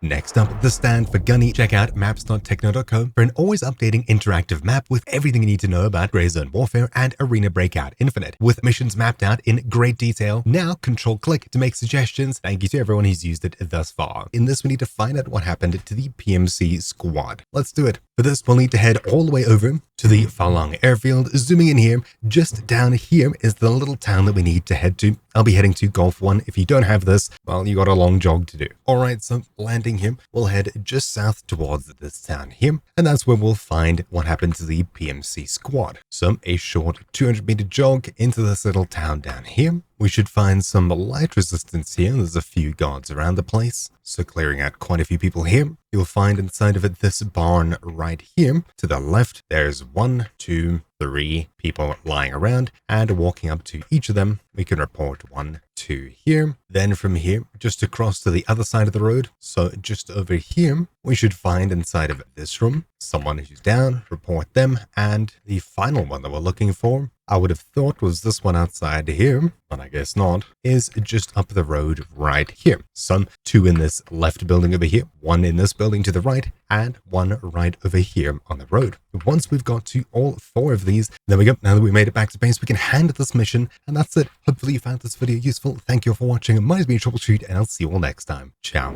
Next up, the stand for Gunny. Check out maps.techno.co for an always updating interactive map with everything you need to know about Grey Zone Warfare and Arena Breakout Infinite, with missions mapped out in great detail. Now, Control-click to make suggestions. Thank you to everyone who's used it thus far. In this, we need to find out what happened to the PMC Squad. Let's do it. For this, we'll need to head all the way over to the Falong airfield. Zooming in here, just down here is the little town that we need to head to. I'll be heading to Golf 1. If you don't have this, well, you got a long jog to do. Alright, so landing here, we'll head just south towards this town here, and that's where we'll find what happened to the PMC Squad. So, a short 200-meter jog into this little town down here. We should find some light resistance here. There's a few guards around the place, so clearing out quite a few people here. You'll find inside of it this barn right here. To the left, there's 1, 2, 3 people lying around, and walking up to each of them, we can report 1, 2 here. Then from here, just across to the other side of the road, so just over here, we should find inside of this room someone who's down, report them, and the final one that we're looking for, I would have thought was this one outside here, but I guess not, is just up the road right here. So 2 in this left building over here, 1 in this building to the right, and 1 right over here on the road. Once we've got to all 4 of these, there we go. Now that we made it back to base, we can hand this mission, and that's it. Hopefully you found this video useful. Thank you all for watching. My name's been Troubleshoot, and I'll see you all next time. Ciao.